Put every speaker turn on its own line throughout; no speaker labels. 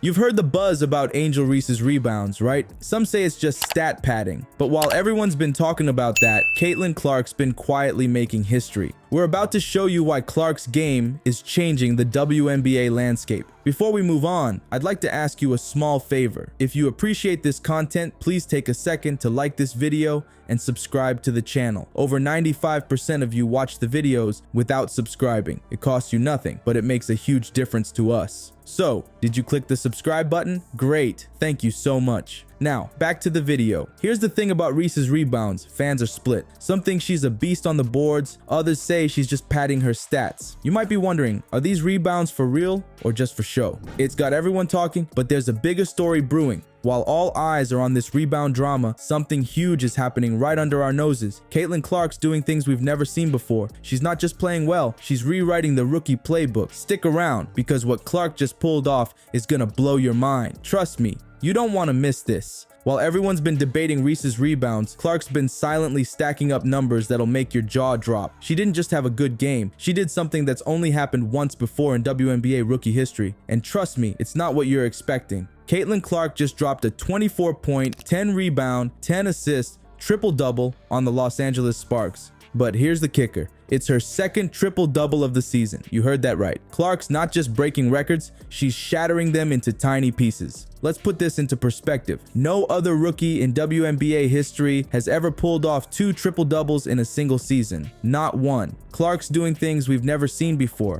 You've heard the buzz about Angel Reese's rebounds, right? Some say it's just stat padding. But while everyone's been talking about that, Caitlin Clark's been quietly making history. We're about to show you why Clark's game is changing the WNBA landscape. Before we move on, I'd like to ask you a small favor. If you appreciate this content, please take a second to like this video and subscribe to the channel. Over 95% of you watch the videos without subscribing. It costs you nothing, but it makes a huge difference to us. So, did you click the subscribe button? Great, thank you so much. Now, back to the video. Here's the thing about Reese's rebounds. Fans are split. Some think she's a beast on the boards, others say she's just padding her stats. You might be wondering, are these rebounds for real or just for show? It's got everyone talking, but there's a bigger story brewing. While all eyes are on this rebound drama, something huge is happening right under our noses. Caitlin Clark's doing things we've never seen before. She's not just playing well, she's rewriting the rookie playbook. Stick around, because what Clark just pulled off is gonna blow your mind. Trust me, you don't want to miss this. While everyone's been debating Reese's rebounds, Clark's been silently stacking up numbers that'll make your jaw drop. She didn't just have a good game, she did something that's only happened once before in WNBA rookie history. And trust me, it's not what you're expecting. Caitlin Clark just dropped a 24-point, 10 rebound, 10 assist, triple-double on the Los Angeles Sparks. But here's the kicker. It's her second triple-double of the season. You heard that right. Clark's not just breaking records, she's shattering them into tiny pieces. Let's put this into perspective. No other rookie in WNBA history has ever pulled off 2 triple-doubles in a single season. Not one. Clark's doing things we've never seen before.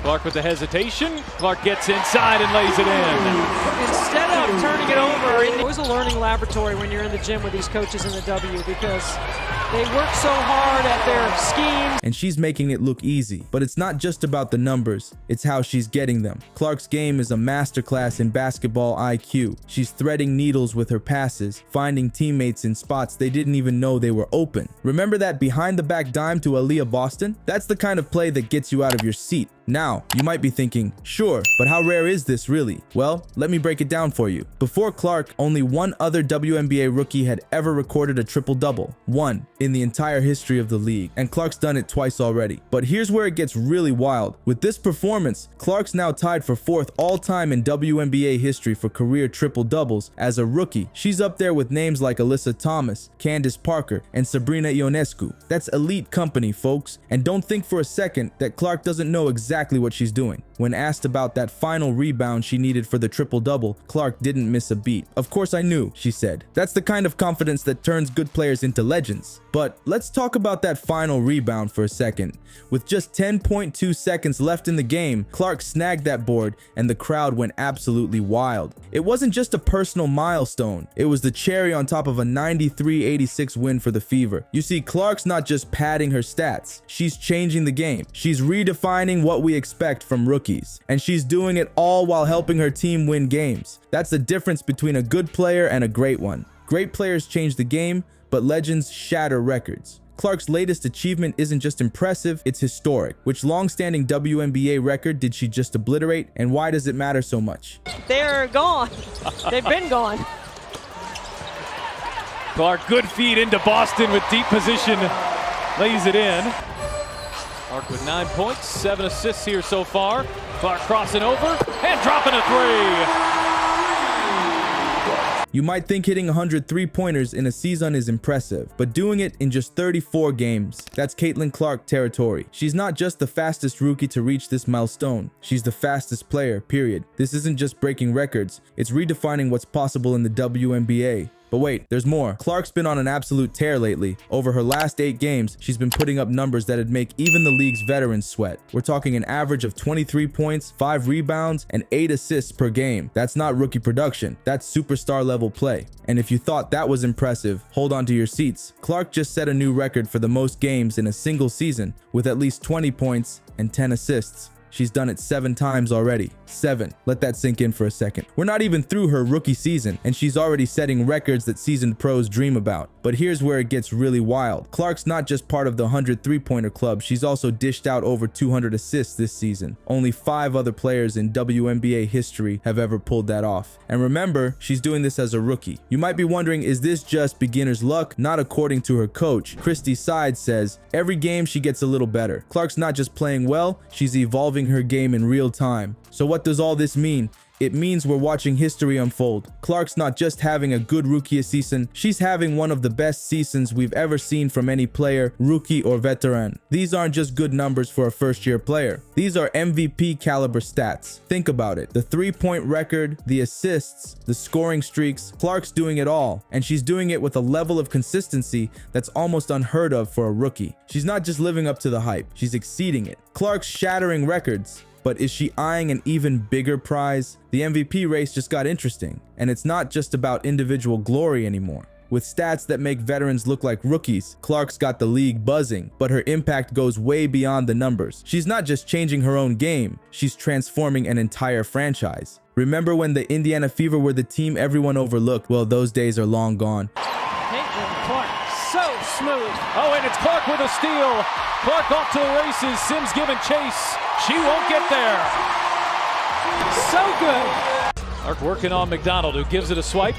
Clark with the hesitation. Clark gets inside and lays it in.
Instead of turning it over, it was a learning laboratory when you're in the gym with these coaches in the W, because they work so hard at their schemes.
And she's making it look easy. But it's not just about the numbers, it's how she's getting them. Clark's game is a masterclass in basketball IQ. She's threading needles with her passes, finding teammates in spots they didn't even know they were open. Remember that behind the back dime to Aaliyah Boston? That's the kind of play that gets you out of your seat. Now, you might be thinking, sure, but how rare is this really? Well, let me break it down for you. Before Clark, only one other WNBA rookie had ever recorded a triple-double. One in the entire history of the league. And Clark's done it twice already. But here's where it gets really wild. With this performance, Clark's now tied for 4th all-time in WNBA history for career triple-doubles as a rookie. She's up there with names like Alyssa Thomas, Candace Parker, and Sabrina Ionescu. That's elite company, folks. And don't think for a second that Clark doesn't know exactly what she's doing. When asked about that final rebound she needed for the triple-double, Clark didn't miss a beat. "Of course I knew," she said. That's the kind of confidence that turns good players into legends. But let's talk about that final rebound for a second. With just 10.2 seconds left in the game, Clark snagged that board and the crowd went absolutely wild. It wasn't just a personal milestone, it was the cherry on top of a 93-86 win for the Fever. You see, Clark's not just padding her stats, she's changing the game. She's redefining what we expect from rookies. And she's doing it all while helping her team win games. That's the difference between a good player and a great one. Great players change the game, but legends shatter records. Clark's latest achievement isn't just impressive, it's historic. Which long-standing WNBA record did she just obliterate, and why does it matter so much?
They're gone. They've been gone.
Clark, good feed into Boston with deep position, lays it in. Clark with 9 points, 7 assists here so far. Clark crossing over and dropping a 3.
You might think hitting 100 3-pointers in a season is impressive, but doing it in just 34 games, that's Caitlin Clark territory. She's not just the fastest rookie to reach this milestone, she's the fastest player, period. This isn't just breaking records, it's redefining what's possible in the WNBA. But wait, there's more. Clark's been on an absolute tear lately. Over her last 8 games, she's been putting up numbers that'd make even the league's veterans sweat. We're talking an average of 23 points, 5 rebounds, and 8 assists per game. That's not rookie production, that's superstar level play. And if you thought that was impressive, hold on to your seats. Clark just set a new record for the most games in a single season with at least 20 points and 10 assists. She's done it 7 times already. 7. Let that sink in for a second. We're not even through her rookie season, and she's already setting records that seasoned pros dream about. But here's where it gets really wild. Clark's not just part of the 100 3-pointer club, she's also dished out over 200 assists this season. Only 5 other players in WNBA history have ever pulled that off. And remember, she's doing this as a rookie. You might be wondering, is this just beginner's luck? Not according to her coach. Christy Side says, every game she gets a little better. Clark's not just playing well, she's evolving evolving her game in real time. So what does all this mean? It means we're watching history unfold. Clark's not just having a good rookie season, she's having one of the best seasons we've ever seen from any player, rookie or veteran. These aren't just good numbers for a first-year player. These are MVP caliber stats. Think about it. The three-point record, the assists, the scoring streaks, Clark's doing it all. And she's doing it with a level of consistency that's almost unheard of for a rookie. She's not just living up to the hype, she's exceeding it. Clark's shattering records. But is she eyeing an even bigger prize? The MVP race just got interesting, and it's not just about individual glory anymore. With stats that make veterans look like rookies, Clark's got the league buzzing, but her impact goes way beyond the numbers. She's not just changing her own game, she's transforming an entire franchise. Remember when the Indiana Fever were the team everyone overlooked? Well, those days are long gone.
Caitlin Clark, so smooth.
Oh, and it's Clark with a steal. Clark off to the races. Sims giving chase. She won't get there.
So good.
Clark working on McDonald, who gives it a swipe.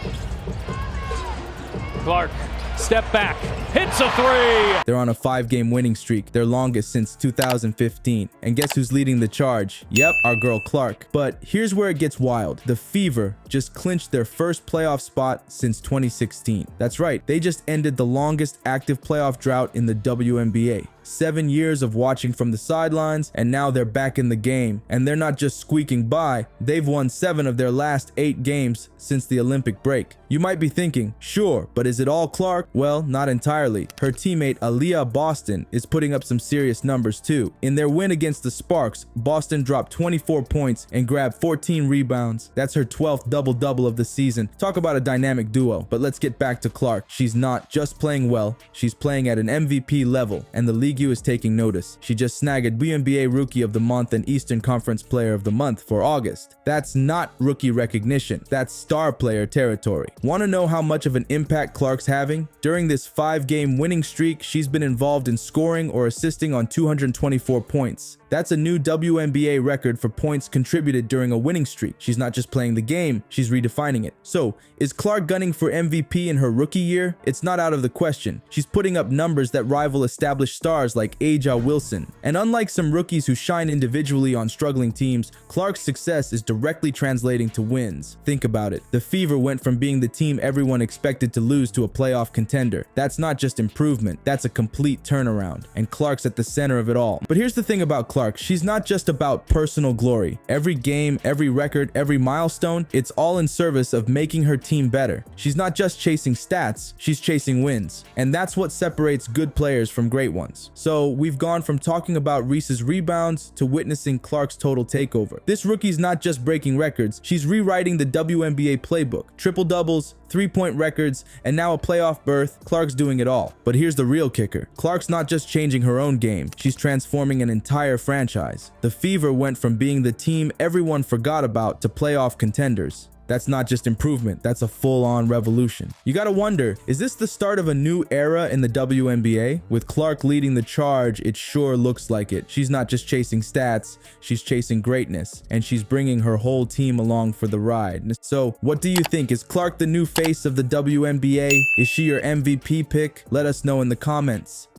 Clark, step back, hits a three.
They're on a 5-game winning streak, their longest since 2015. And guess who's leading the charge? Yep, our girl Clark. But here's where it gets wild. The Fever just clinched their first playoff spot since 2016. That's right, they just ended the longest active playoff drought in the WNBA. 7 years of watching from the sidelines, and now they're back in the game. And they're not just squeaking by, they've won 7 of their last 8 games since the Olympic break. You might be thinking, sure, but is it all Clark? Well, not entirely. Her teammate Aaliyah Boston is putting up some serious numbers too. In their win against the Sparks, Boston dropped 24 points and grabbed 14 rebounds. That's her 12th double-double of the season. Talk about a dynamic duo. But let's get back to Clark. She's not just playing well, she's playing at an MVP level, and the league is taking notice. She just snagged WNBA Rookie of the Month and Eastern Conference Player of the Month for August. That's not rookie recognition, that's star player territory. Want to know how much of an impact Clark's having? During this 5-game winning streak, she's been involved in scoring or assisting on 224 points. That's a new WNBA record for points contributed during a winning streak. She's not just playing the game, she's redefining it. So, is Clark gunning for MVP in her rookie year? It's not out of the question. She's putting up numbers that rival established stars like Angel Wilson. And unlike some rookies who shine individually on struggling teams, Clark's success is directly translating to wins. Think about it. The Fever went from being the team everyone expected to lose to a playoff contender. That's not just improvement, that's a complete turnaround. And Clark's at the center of it all. But here's the thing about Clark. She's not just about personal glory. Every game, every record, every milestone, it's all in service of making her team better. She's not just chasing stats, she's chasing wins. And that's what separates good players from great ones. So we've gone from talking about Reese's rebounds to witnessing Clark's total takeover. This rookie's not just breaking records, she's rewriting the WNBA playbook. Triple doubles, 3-point records, and now a playoff berth. Clark's doing it all. But here's the real kicker. Clark's not just changing her own game, she's transforming an entire franchise. The Fever went from being the team everyone forgot about to playoff contenders. That's not just improvement, that's a full-on revolution. You gotta wonder, is this the start of a new era in the WNBA? With Clark leading the charge, it sure looks like it. She's not just chasing stats, she's chasing greatness, and she's bringing her whole team along for the ride. So, what do you think? Is Clark the new face of the WNBA? Is she your MVP pick? Let us know in the comments.